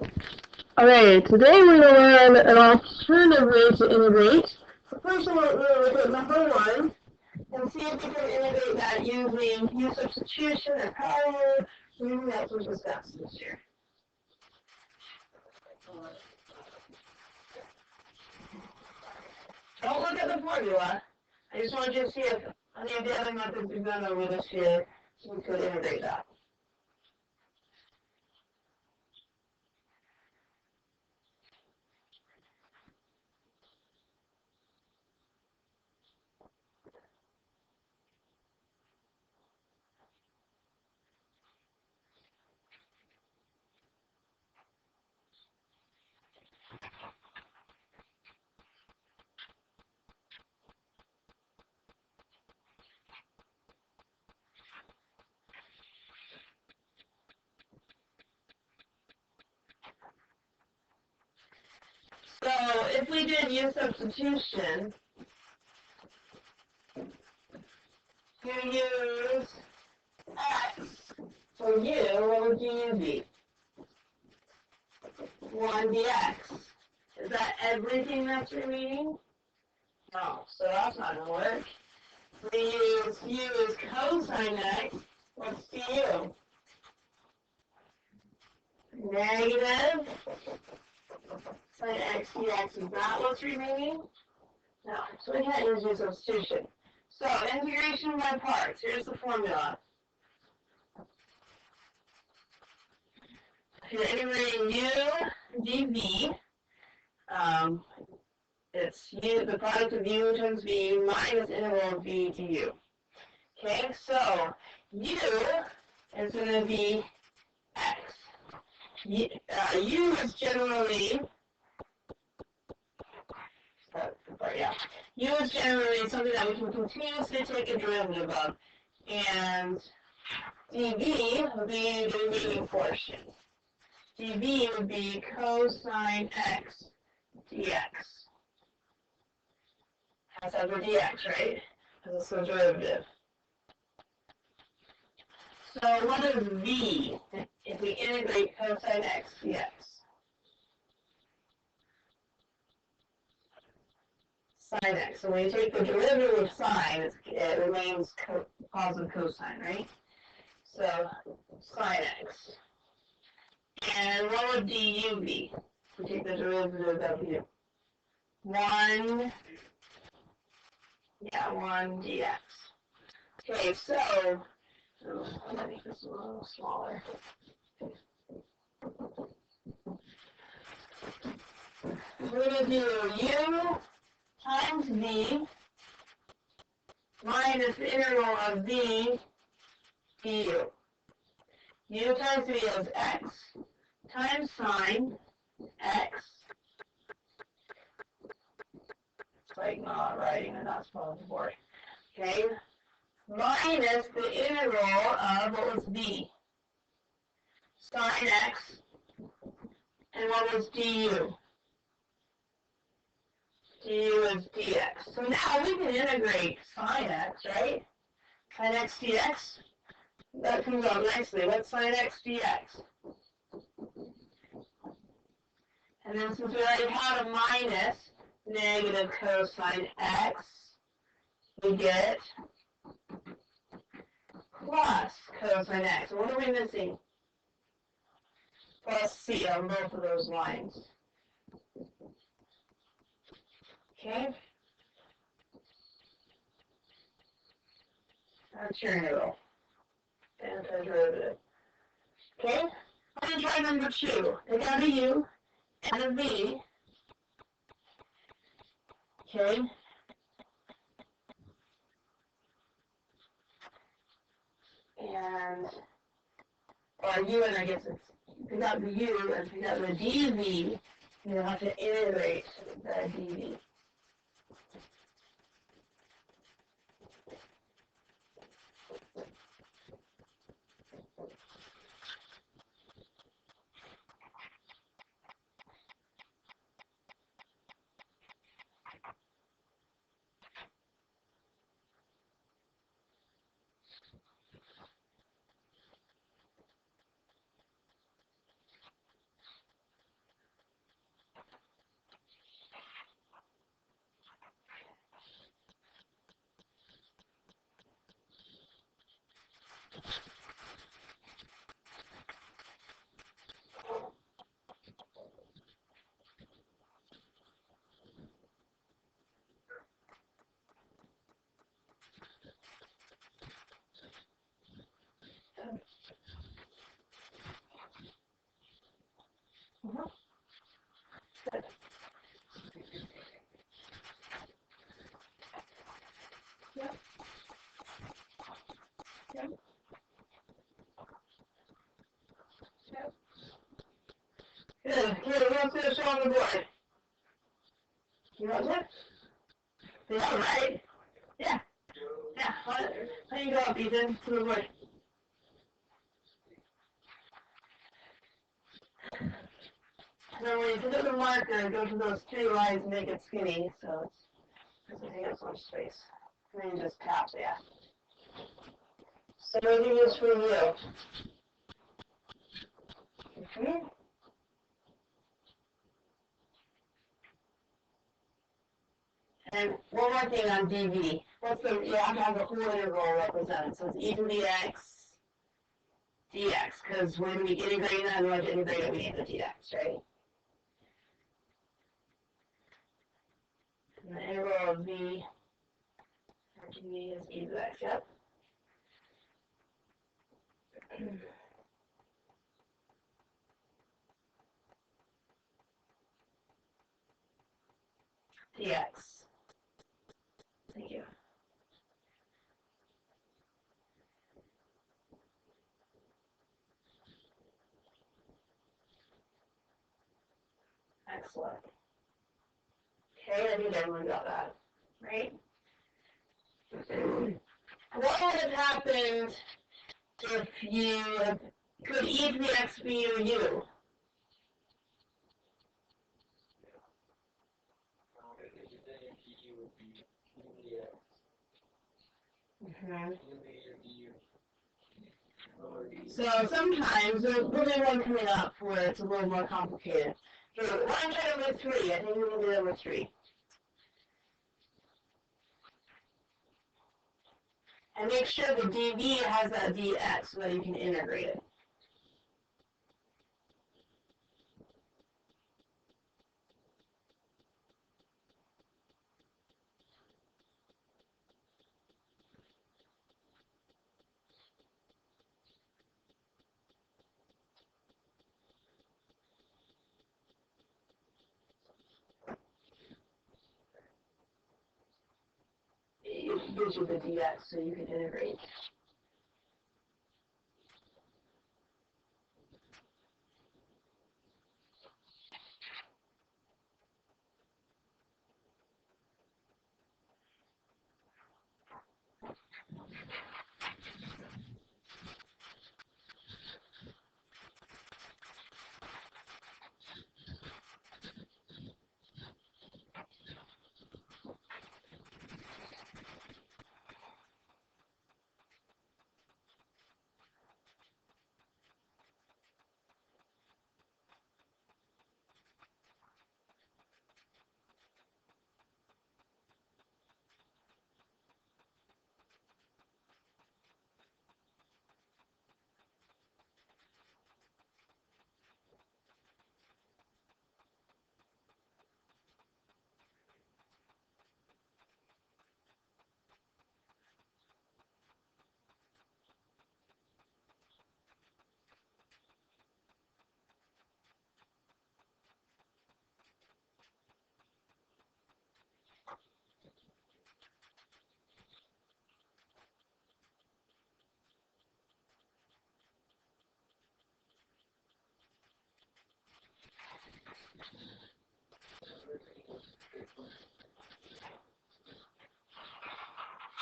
Okay, today we're going to learn an alternative way to integrate. So first we're going to look at number 1 and see if we can integrate that using U substitution and power, using that sort of steps this year. Don't look at the formula. I just want you to see if any of the other methods we've done over this year, we could integrate that. So if we did U substitution, you use X. For U, what would U be? 1 dx. Is that everything that's remaining? No, so that's not going to work. We use U as cosine X. What's du? Negative sine X dx. Is that what's remaining? No, so we can't use U substitution. So integration by parts. Here's the formula. If you're integrating U dv, it's U, the product of U times V minus integral of V du. Okay, so U is going to be X. U is generally, U is generally something that we can continuously take a derivative of, and dv would be the remaining portion. dv would be cosine X dx. Has to have a dx, right? Because it's a derivative. So what is v if we integrate cosine X dx? Sine X. So when you take the derivative of sine, it remains positive cosine, right? So sine X. And what would du be if we take the derivative of u? 1 dx. Okay, so I'm going to make this a little smaller. We're going to do u times v minus the integral of v du. U times v is x times sine x. It's like not writing and not spelling the board. Okay, minus the integral of what was v? Sine x. And what was du? Du is dx. So now we can integrate sine x, right? Sine x dx. That comes out nicely. What's sine x dx? And then since we already had a minus, negative cosine x, we get plus cosine x. What are we missing? Plus c on both of those lines. Okay? That's your integral. Antiderivative. Okay? I'm going to try number 2. Take out a u and a v. Okay? And, or u, and I guess it's, pick out the u and pick out the dv, you'll have to integrate the dv. Good. Here, who wants to show on the board? You want to? Yeah, right? Yeah. Yeah. How you go up, Ethan, to the board? Then when you put the marker, go to those 3 lines and make it skinny, so it doesn't take up so much space. And then you just tap, yeah. So maybe this for you. Mm-hmm. And one more thing on dv. You have to have the whole integral represented. So it's e to the x dx, because when we integrate that, we have to integrate it, we need the dx, right? And the integral of v dv is e to the x, yep. dx. Thank you. Excellent. Okay, I think everyone got that, right? What would have happened if you could e to the x be your u? Mm-hmm. So sometimes there's really one coming up where it's a little more complicated. So why don't you try number 3? I think we will do number 3. And make sure the dv has that dx so that you can integrate it. It gives you the dx so you can integrate.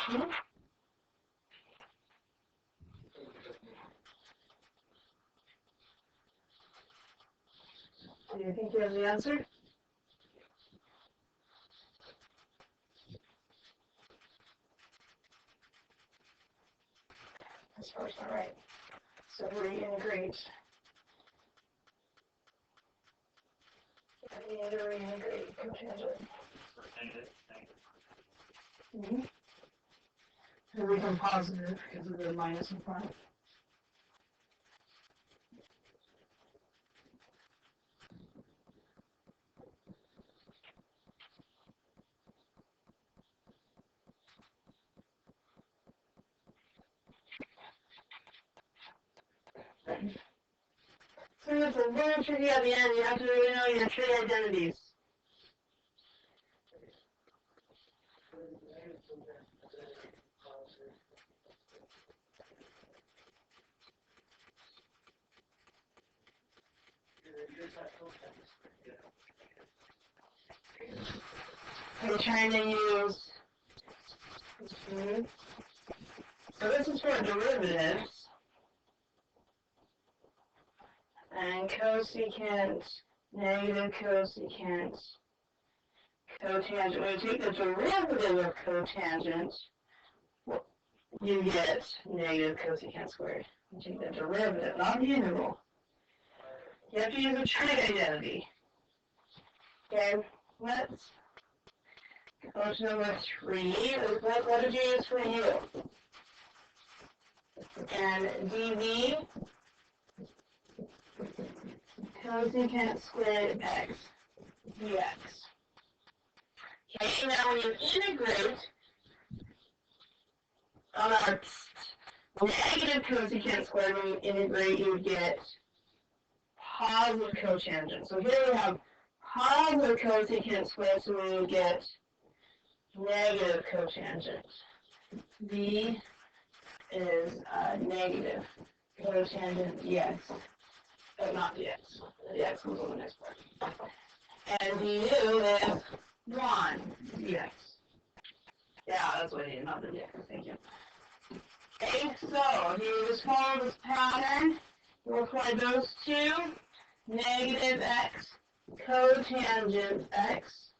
Hmm? Do you think you have the answer? That's first, all right. So reintegrate. We need to reintegrate cotangent. Mm-hmm. And we can positive because of the minus in front. So it's a little tricky at the end. You have to really know your three identities. We're trying to use, so this is for derivatives, and cosecant, negative cosecant, cotangent. When you take the derivative of cotangent, you get negative cosecant squared. You take the derivative, not the integral. You have to use a trig identity. Okay, let's go to number 3. What did you use for u? And dv cosecant squared x dx. Okay, now when you integrate on our negative cosecant squared, when you integrate, you get positive cotangent. So here we have positive cosecant squared, so we would get negative cotangent. V is negative cotangent dx, but not dx. The dx comes on the next part. And du is 1 dx. Yeah, that's what I needed, not the dx. Thank you. Okay, so if you just follow this pattern, we'll apply those two. Negative x cotangent x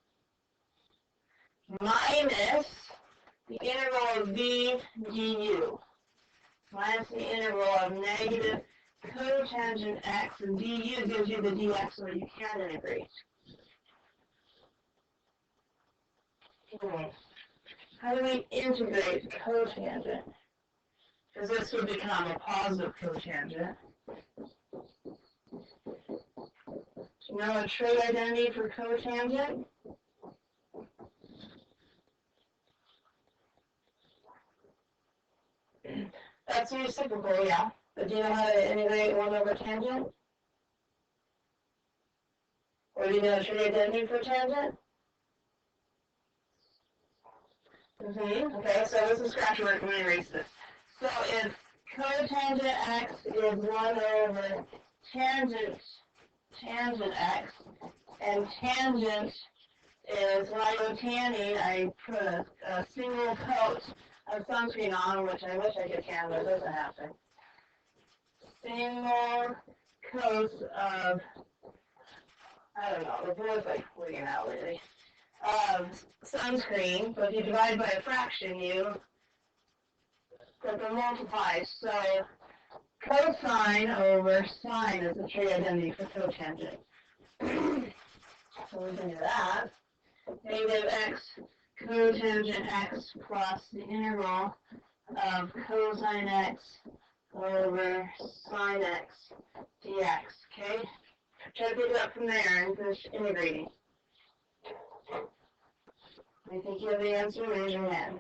minus the integral of v du minus the integral of negative cotangent x, and du gives you the dx so you can integrate. How do we integrate cotangent? Because this would become a positive cotangent. So now a trig identity for cotangent. That's reciprocal, yeah. But do you know how to integrate 1 over tangent? Or do you know a trig identity for tangent? Okay, so this is scratch work. I'm going to erase this. So if cotangent x is 1 over tangent x, and tangent is when I go tanning, I put a single coat of sunscreen on, which I wish I could tan, but it doesn't happen. Single coat of, I don't know, the board's like wigging out lately, sunscreen, but if you divide by a fraction, you get the multiply. So cosine over sine is the trig identity for cotangent. So we can do that. Negative x cotangent x plus the integral of cosine x over sine x dx. Okay? Try to pick it up from there and finish integrating. I think you have the answer. Raise your hand.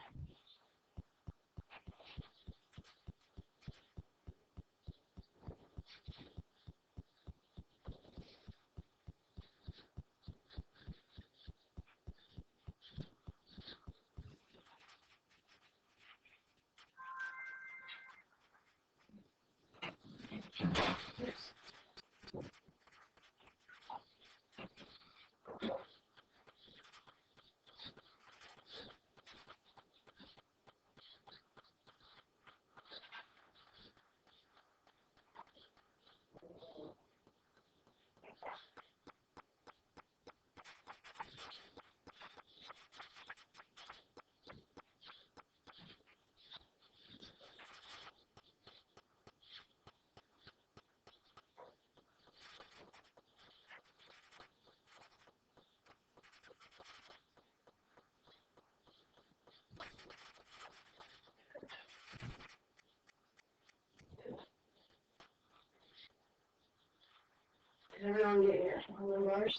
Did everyone get your numbers?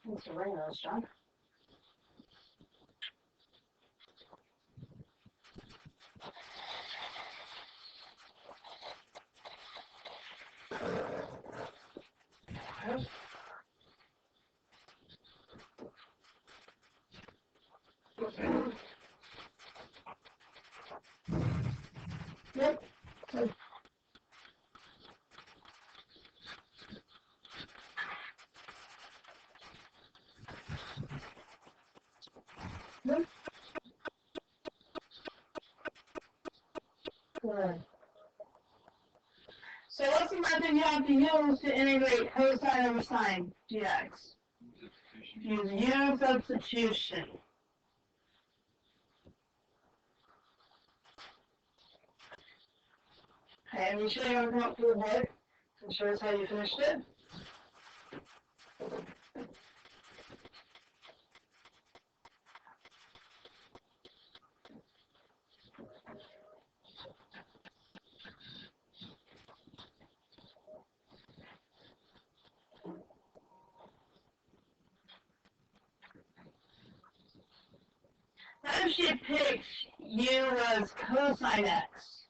Thanks for bringing those, John. Yep. Yep. Good. So what's the method you have to use to integrate cosine over sine dx? Use U substitution. Okay, and you sure you want to come up to the board and show us how you finished it? What if she picked U as cosine x?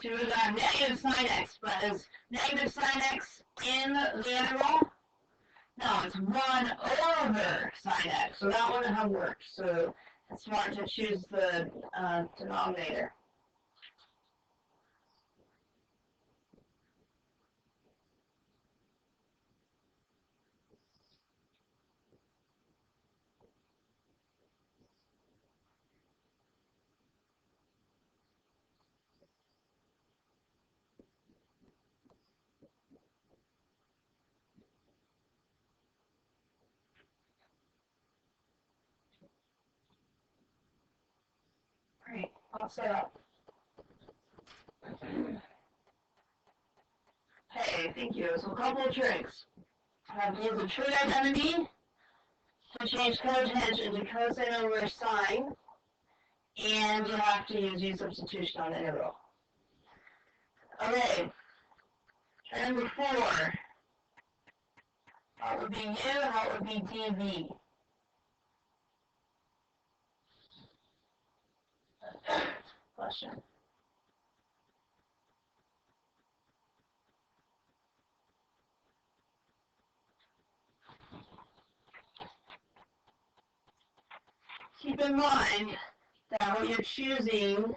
She would have negative sine x, but is negative sine x in the integral? No, it's 1 over sine x, so that wouldn't have worked. So it's smart to choose the denominator. Great, all set up. Hey, thank you. So a couple of tricks. I have to use a trig identity to change cotangent into cosine over sine, and you have to use U substitution on the integral. Okay, try number 4. That would be U, and that would be dv. Question. Keep in mind that when you're choosing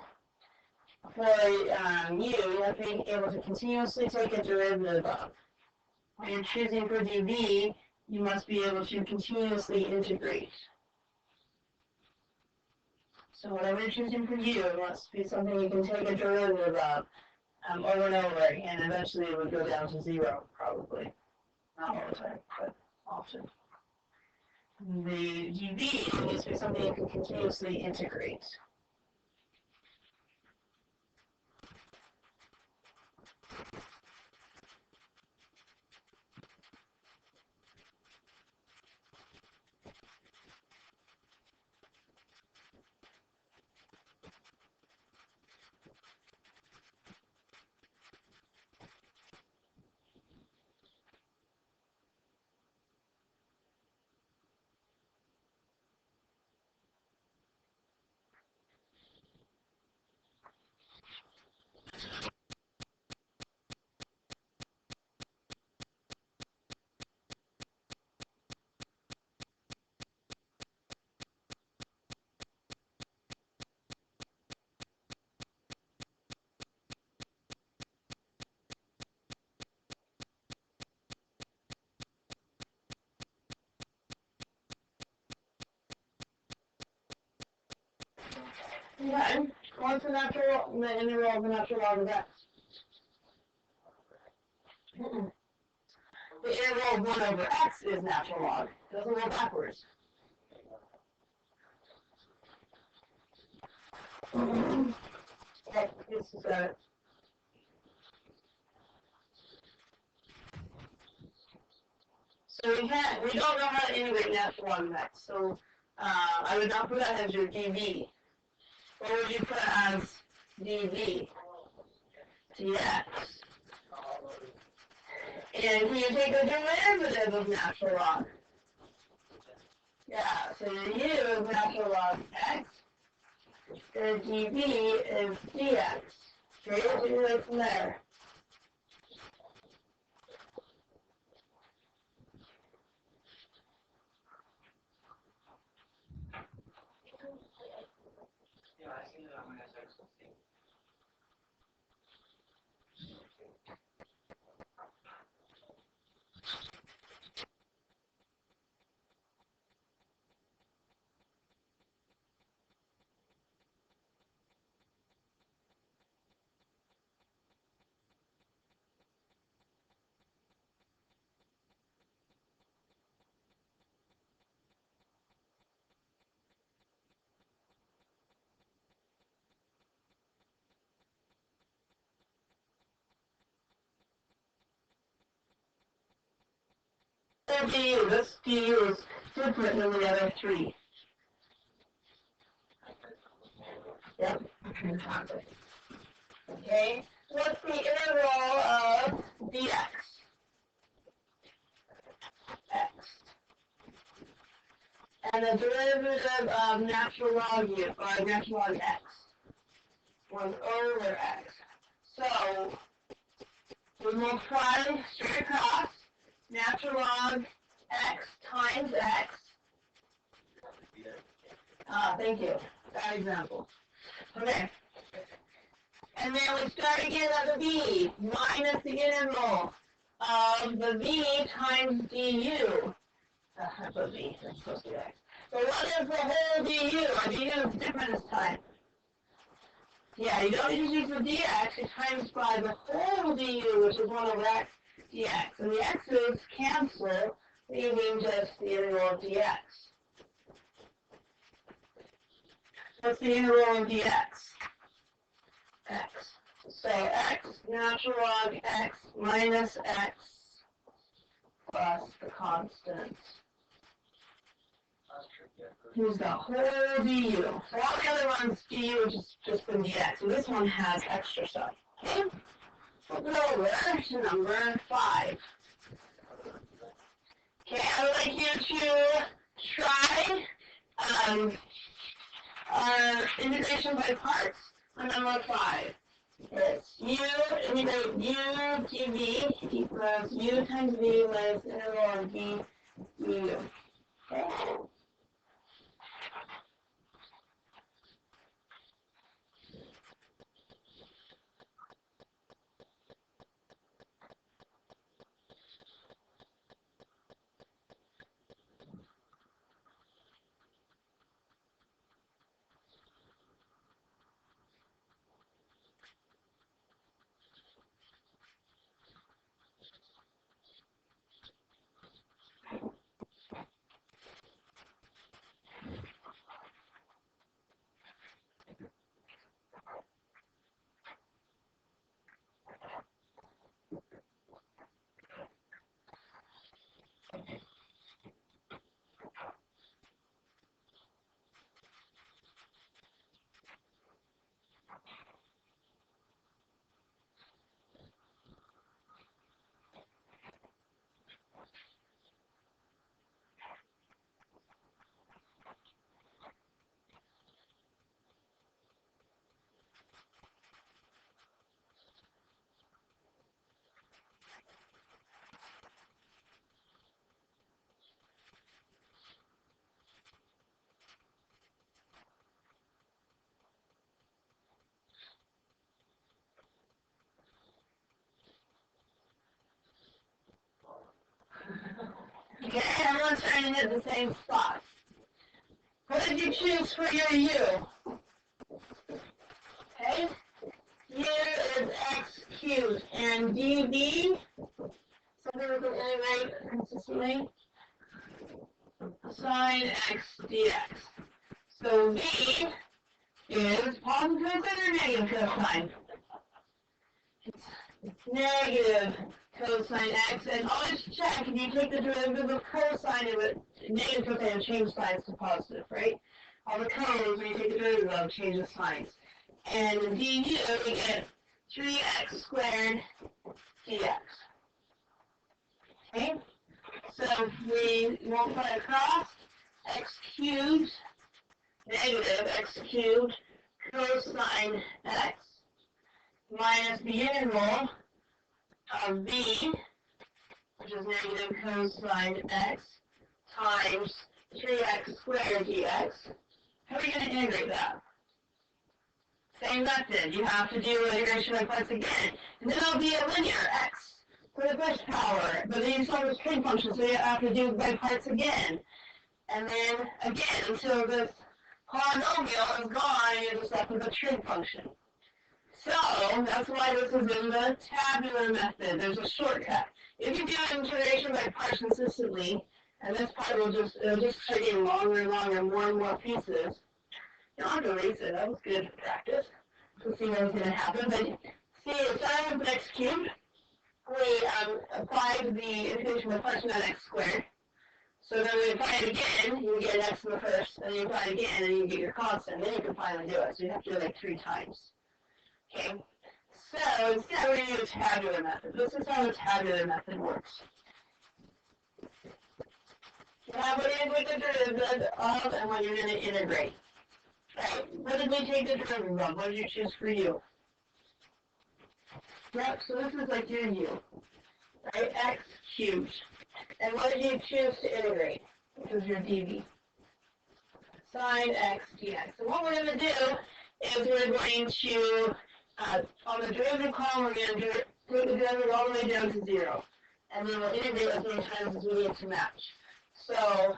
for you have to be able to continuously take a derivative of. When you're choosing for dv, you must be able to continuously integrate. So whatever you're choosing for u, it must be something you can take a derivative of over and over, and eventually it would go down to 0, probably. Not all the time, but often. The dv needs to be something you can continuously integrate. Okay, what's the integral of the natural log of x? The integral of 1 over x is natural log. It doesn't go backwards. Okay, this is it. So we don't know how to integrate natural log of x. So I would not put that as your dv. What would you put as dv? dx. And can you take a derivative of natural log? Yeah, so the u is natural log x. The dv is dx. Straight away from there. du, this du is different than the other three. Yep. Okay, what's the integral of dx? X. And the derivative of natural log u, or natural log x, was over x. So, we multiply straight across natural log x times x. Thank you. That example. Okay. And then we start again at the v, minus the integral of the v times du. That's a v, that's supposed to be x. So what is the whole du? Our du is different this time. Yeah, you don't need to use the dx, you times by the whole du, which is 1 over x dx. And the x's cancel, leaving just the integral of dx. What's the integral of dx? X. So x, natural log x minus x plus the constant. Here's the whole du. So all the other ones, du is just been dx. So this one has extra stuff. Okay? We'll go over to number 5. Okay, I would like you to try our integration by parts on number 5. It's u, and you know, u dv equals u times v minus integral of v du. Okay? Okay, everyone's trying to hit the same spot. What did you choose for your u? Okay? U is x cubed, and dv, something we can integrate consistently, sine x dx. So v is positive cosine or negative cosine? It's negative cosine x, and always check if you take the derivative of cosine of it, negative cosine and change signs to positive, right? All the codes, when you take the derivative of, change the signs. And du, we get 3x squared dx. Okay? So if we multiply across, x cubed, negative x cubed, cosine x, minus the integral of v, which is negative cosine x, times 3x squared dx. How are we going to integrate that? Same method. You have to do integration by parts again. And then it'll be a linear x for the first power. But then you still have a string function, so you have to do it by parts again. And then again until this polynomial is gone and you're just left with a trig function. So that's why this is in the tabular method. There's a shortcut. If you do integration by parts consistently, and this part will just start getting longer and longer, more and more pieces. You don't have to erase it. That was good practice to see what was going to happen. But see, it started with x cubed. applied the integration of the function on x squared. So then we apply it again, you get an x in the first, and you apply it again, and you get your constant, then you can finally do it. So you have to do it like 3 times. Okay? So instead we're going to use a tabular method. This is how the tabular method works. You have what is with the derivative of and what you're going to integrate. Right? What did we take the derivative of? What did you choose for u? Yep, so this is like your u. Right? X cubed. And what did you choose to integrate? Which was your dv. Sine x dx. So what we're going to do is we're going to, on the derivative column, we're going to take the derivative all the way down to 0. And then we'll integrate as many times as we need to match. So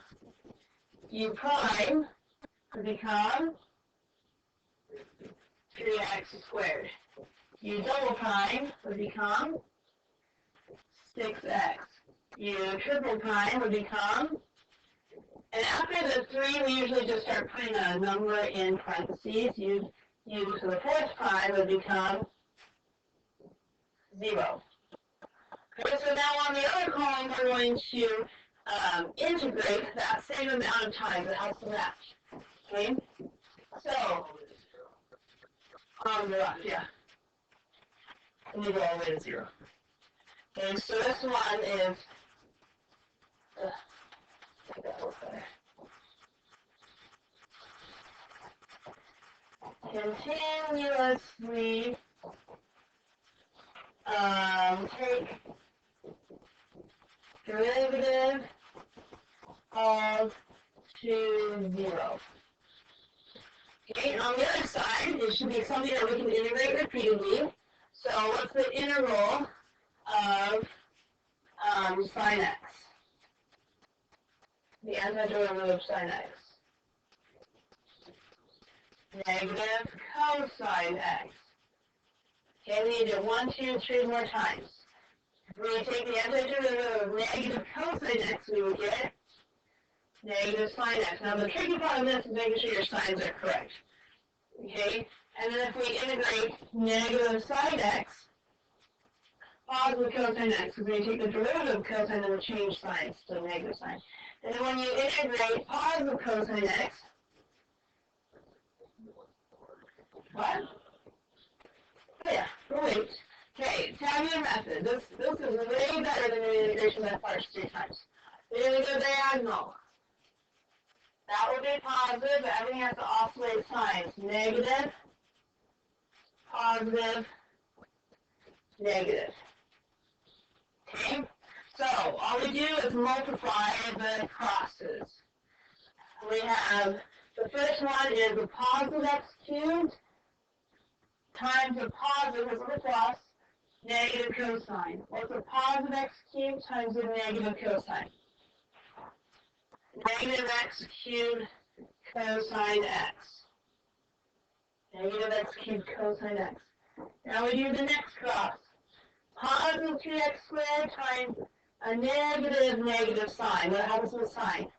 u prime would become 3x squared. U double prime would become 6x. U triple prime would become, and after the 3, we usually just start putting a number in parentheses. U to the 4th prime would become 0. Okay, so now on the other column, we're going to integrate that same amount of times. It has to match. Okay? So, on the left, yeah. And we go all the way to 0. Okay, so this one is, make that look better. Continuously take derivative of 2, 0. Okay, and on the other side, it should be something that we can integrate repeatedly. So what's the integral of sine x? The antiderivative of sine x. Negative cosine x. Okay, we need to do 1, 2, 3 more times. If we take the antiderivative of negative cosine x, we would get negative sine x. Now the tricky part of this is making sure your signs are correct. Okay, and then if we integrate negative sine x, positive cosine x, we're going to take the derivative of cosine and we'll change signs to negative sign. And then when you integrate positive cosine x, what? Oh yeah, wait. Okay, tabular method. This is way better than the integration that first 3 times. We're going to go diagonal. That will be positive, but everything has to oscillate signs. Negative, positive, negative. Okay? So, all we do is multiply the crosses. We have, the first one is a positive x cubed times a positive, this is a plus, negative cosine. What's a positive x cubed times a negative cosine? Negative x cubed cosine x. Negative x cubed cosine x. Now we do the next cross. Positive 3x squared times a negative sign. What happens with sign?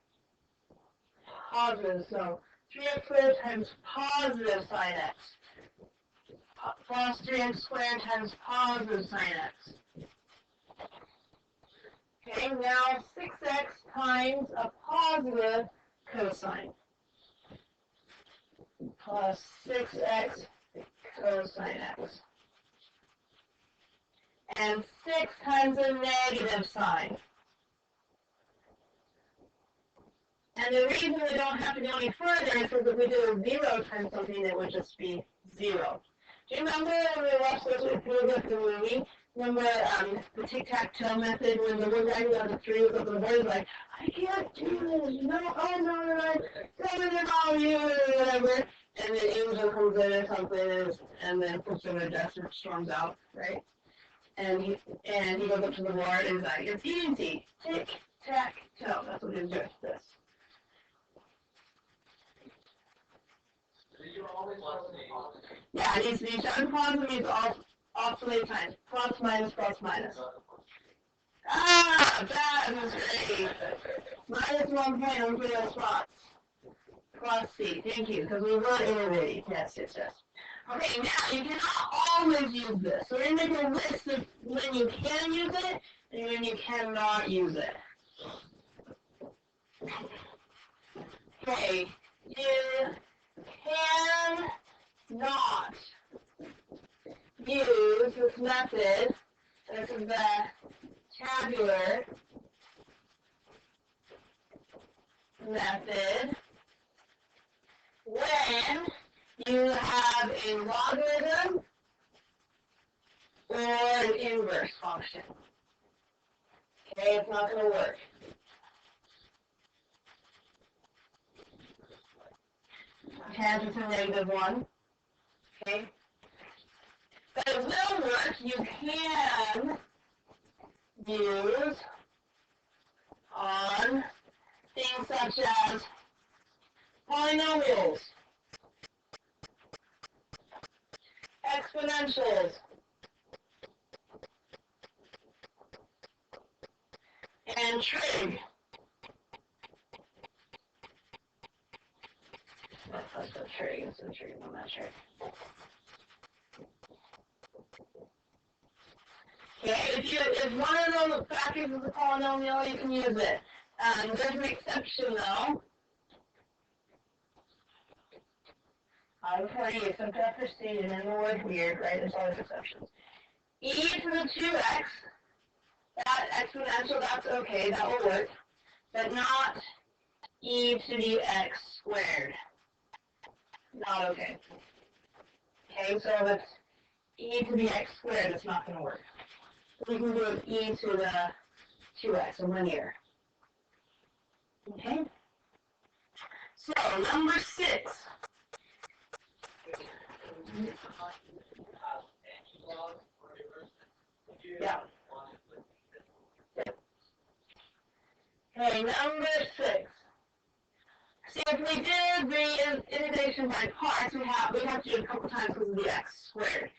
Positive. So 3x squared times positive sine x. Plus 3x squared times positive sine x. Okay, now 6x times a positive cosine. Plus 6x cosine x. And 6 times a negative sign. And the reason we don't have to go any further is because if we do a 0 times something, it would just be 0. Do you remember when we watched the movie? Remember the tic-tac-toe method when the one guy who got the 3 was up on the board was like, I can't do this, no, oh no, seven and all you, or whatever. And then Angel comes in or something, and then puts him in a desk and storms out, right? And he goes up to the board and he's like, it's easy, tic-tac-toe. That's what he's doing, this. Yeah, it needs to be done positive means oscillate signs. Plus, minus, plus, minus. Ah, that was great. Minus 1 point on the spots. Plus C, thank you, because we were innovating. Yes. Okay, now you cannot always use this. So we're going to make a list of when you can use it and when you cannot use it. Okay, you cannot use this method. This is the tabular method when you have a logarithm or an inverse function. Okay, it's not going to work. Tangent to -1. Okay? But it will work. You can use on things such as polynomials, exponentials, and trig. Let's go trig instead of trigonometric. Okay, if one of those factors is a polynomial, you can use it. There's an exception though. I'm telling you, some stuff is stated in the word weird, right? There's always exceptions. E to the 2x, that exponential, that's okay, that will work. But not e to the x squared. Not okay. Okay, so if it's e to the x squared, it's not going to work. We can do it e to the 2x, a linear. Okay? So, number 6. Yeah. Okay, number 6. See, if we did the integration by parts, we have to do it a couple times because of the x squared.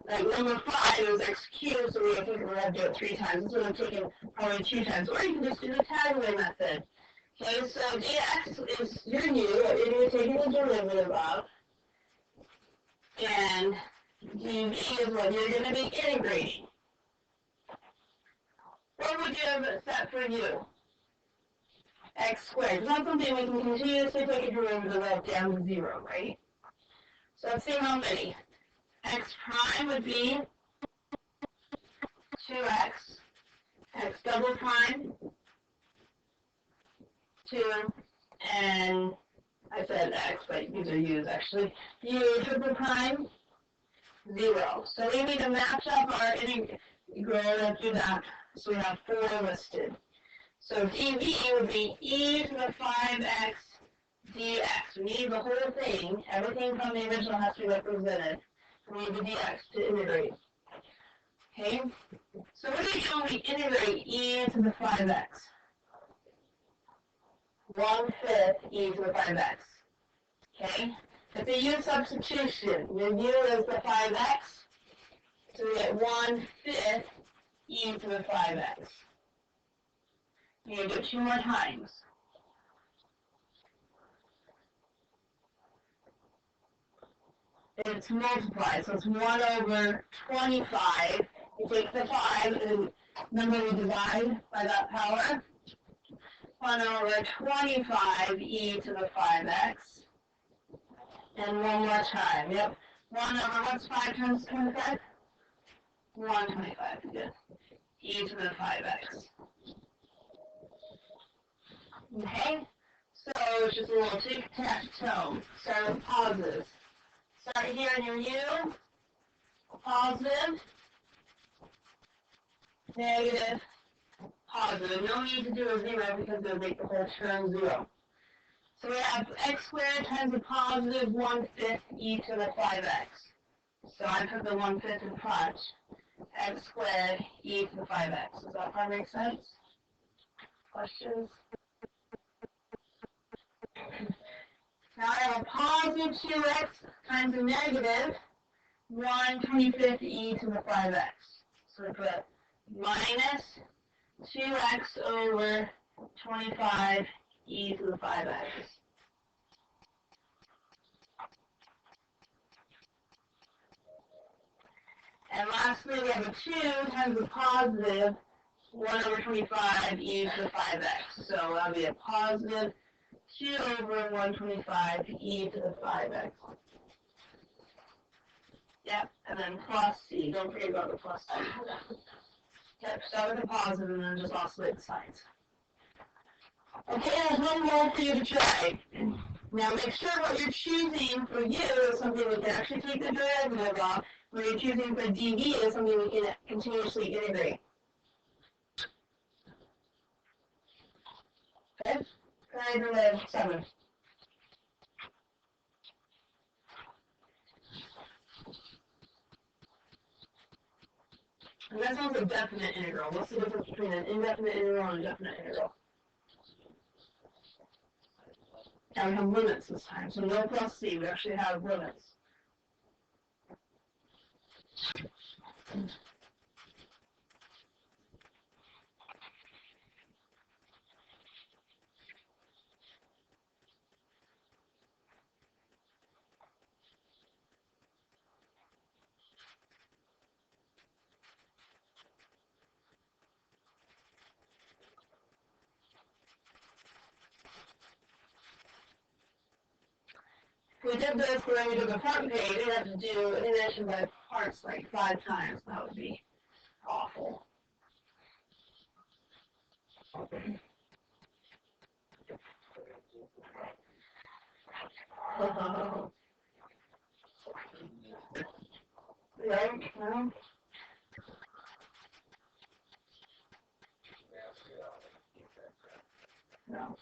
Like number 5 is x cubed, so we have to do it 3 times. This would have taken probably 2 times. Or you can just do the tabular method. Okay, so dx is your new, you're taking the derivative of, and dv is what you're going to be integrating. What would you have set for u? X squared. It's not something we can continuously take a derivative of down to 0, right? So let's see how many. X prime would be 2x, x double prime, 2, and I said x, but these are u's actually. U triple prime, 0. So we need to match up our integral. Let's do that. So we have 4 listed. So dv would be e to the 5x dx. We need the whole thing. Everything from the original has to be represented. We need the dx to integrate. Okay? So what do we do when we integrate e to the 5x? 1/5 e to the 5x. Okay? It's a u substitution. Your u is the 5x. So we get 1/5 e to the 5x. You're going to do it 2 more times. It's multiplied, so it's 1/25. You take the 5 and number we divide by that power. 1/25 e to the 5x. And one more time. Yep. 1/what's 5 times 25? 125. Good. E to the 5x. Okay? So it's just a little tic-tac-toe. Start with positives. Start here in your U. Positive. Negative. Positive. No need to do a 0 because it'll make the whole term 0. So we have x squared times a positive 1/5 e to the 5x. So I put the 1/5 in front. X squared e to the 5x. Does that part make sense? Questions? Now I have a positive 2x times a negative 1/25 e to the 5x. So we put minus 2x over 25 e to the 5x. And lastly, we have a 2 times a positive 1 over 25 e to the 5x. So that'll be a positive 2 over 125 e to the 5x. Yep, and then plus c. Don't forget about the plus c. Yep, start with a positive and then just oscillate the signs. Okay, there's one more for you to try. Now make sure what you're choosing for u is something we can actually take the derivative of. What you're choosing for dv is something we can continuously integrate. Okay? Try derivative 7. And that sounds like definite integral. What's the difference between an indefinite integral and a definite integral? Now we have limits this time, so no plus c, we actually have limits. If we did this when we did the front page, we'd have to do integration by parts like 5 times. That would be awful. Right? No? No.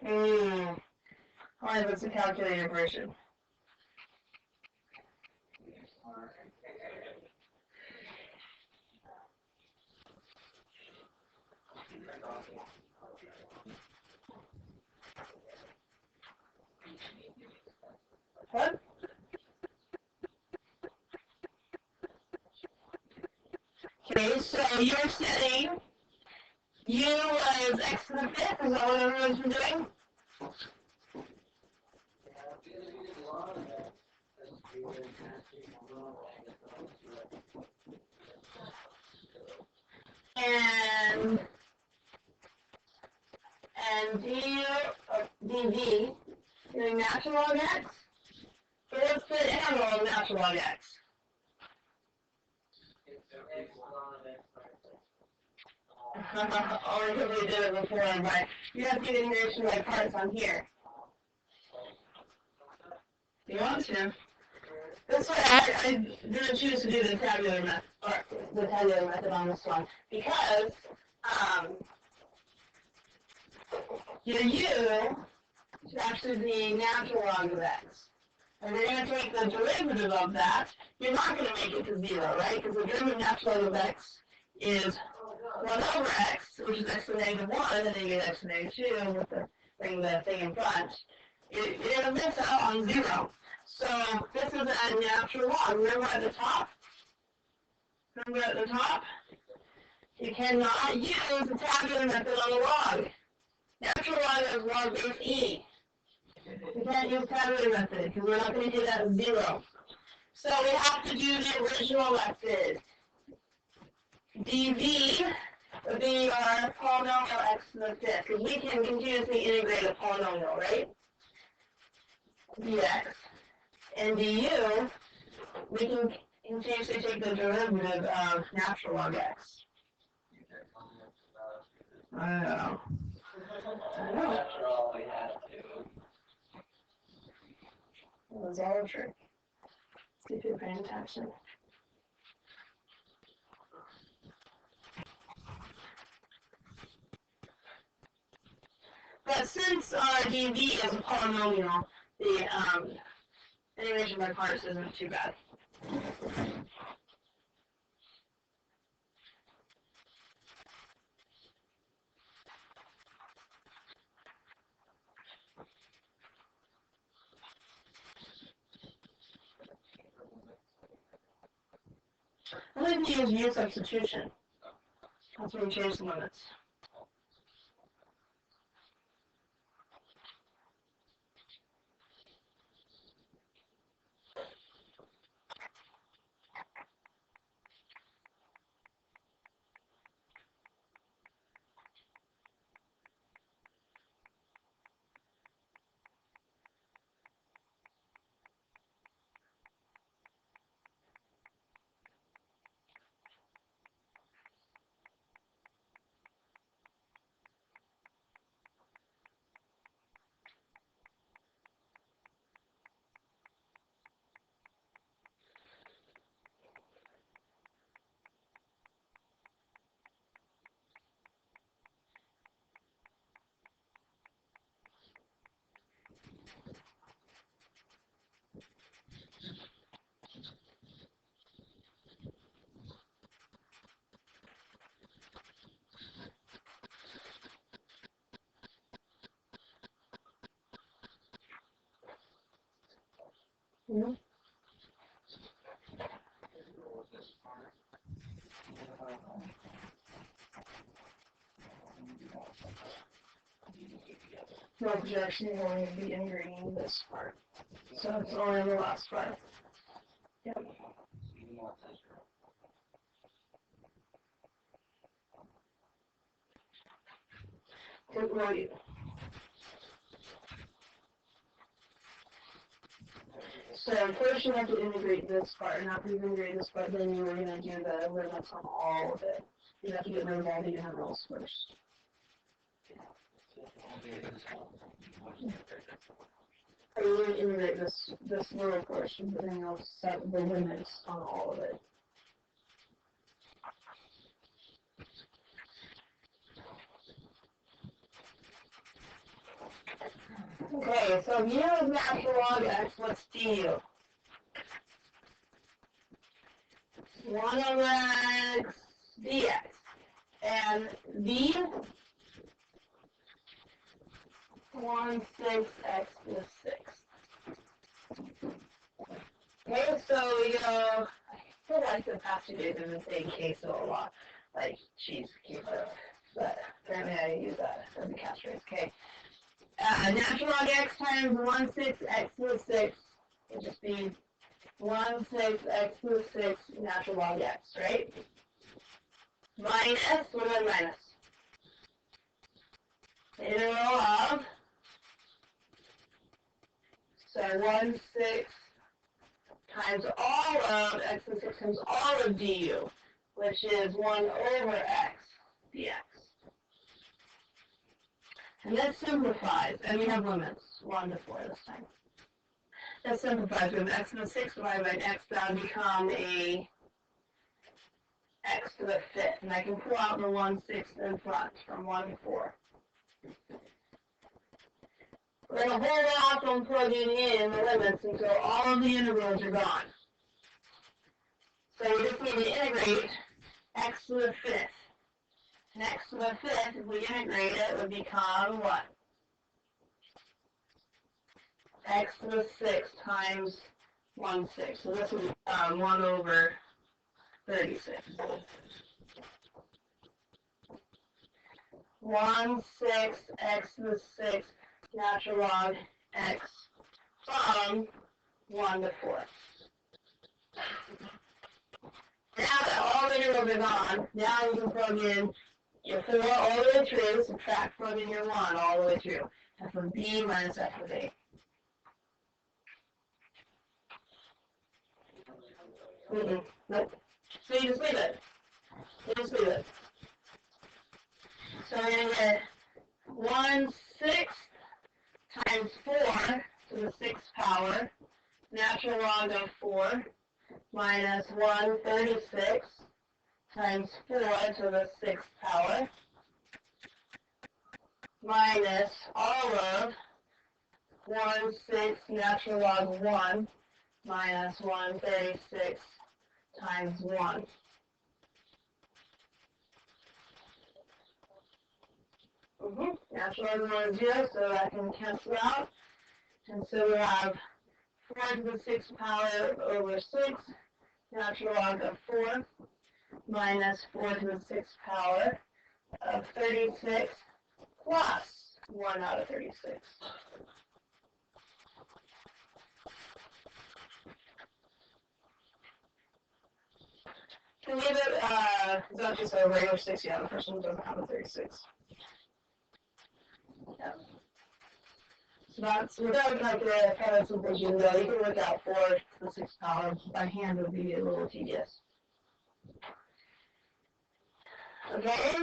Only if it's a calculated version. What? Okay, so you're saying u is x to the 5th, is that what everyone's been doing? And dv doing natural log x? So what's the integral of natural log x? Only because we did it before, but you have to do integration by parts on here. You want to? That's why I didn't choose to do the tabular method, or the tabular method on this one, because your u should actually be natural log of x. And you're going to take the derivative of that. You're not going to make it to 0, right? Because the derivative of natural log of x is 1 over x, which is x to the negative 1, and then you get x to the negative 2 with the bring the thing in front. You're going to miss out on 0. So this is a natural log. Remember at the top? You cannot use the tabular method on the log. Natural log is log base e. We can't use tabular method because we're not going to do that at 0. So we have to do the original method. dv would be our polynomial x to the 5th, because we can continuously integrate a polynomial, right? dx. And du, we can continuously take the derivative of natural log x. I know. It was all a trick. See if you're paying attention. But since dv is a polynomial, the integration by parts isn't too bad. could use U substitution. That's when we change the limits. Mm-hmm. No, because you're actually going to be integrating this part. So it's only in the last part. Yep. So first you have to integrate this part, and after you integrate this part, then you are going to do the limits on all of it. You have to get rid of all the integrals first. Or you're going to integrate this little portion, but then you'll set the limits on all of it. Okay, so mu is natural log x, what's du? 1 over x dx. And v, 1/6 x plus 6. Okay, so we go, I feel like the past 2 days I've been saying queso a lot, like cheese queso, but apparently I use that as a catchphrase. Okay. Natural log x times 1/6 x plus 6 would just be 1/6 x plus 6 natural log x, right? Minus, what about minus? Integral of, so 1/6 times all of x plus 6 times all of du, which is 1 over x dx. And that simplifies, and we have limits, 1 to 4 this time. That simplifies. We have x to the 6 divided by an x, that would become a x to the 5th. And I can pull out the 1/6 in front from 1 to 4. We're going to hold off on plugging in the limits until all of the integrals are gone. So we just need to integrate x to the 5th. And x to the 5th, if we integrate it, would become what? X to the 6 times 1/6. So this would become 1 over 36. 1/6 x to the 6 natural log x from 1 to 4. Now that all the integrals are gone, now you can plug in your 4 all the way through, subtract plug in your 1 all the way through. F of b minus f of a. Nope. So you just leave it. You just leave it. So we're going to get 1/6 times 4 to the 6th power, natural log of 4, minus 1/36 times 4 to the 6th power, minus all of 1/6 natural log 1, minus 1/36 times 1. Natural log 1 is 0, so that can cancel out. And so we have 4 to the 6th power over 6, natural log of 4, minus 4 to the 6th power of 36 plus 1 out of 36. Can we leave it, is that just a regular 6? Yeah, the first one doesn't have a 36. Yeah. So that's, without like the kind of simplification though, you can work out 4 to the 6th power by hand would be a little tedious. Okay?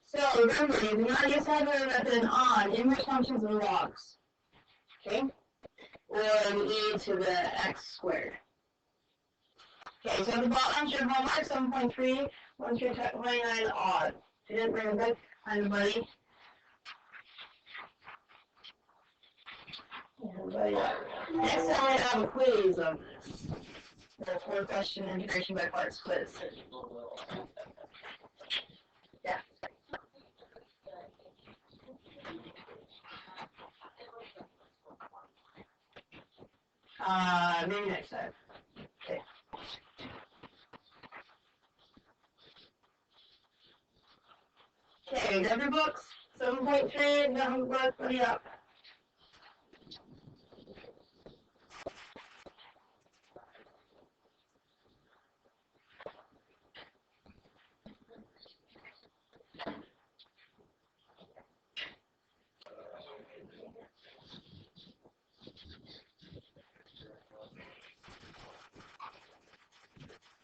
So remember, you do not use header method on inverse functions and logs. Okay? Or the e to the x squared. Okay, so the bottom should homework 7.3, 129 odd. If you didn't bring a book, anybody? Next time I have a quiz on this. The 4-question integration by parts quiz. Yeah. Maybe next time. Okay. Okay, every books, 7.3, down book, buddy up.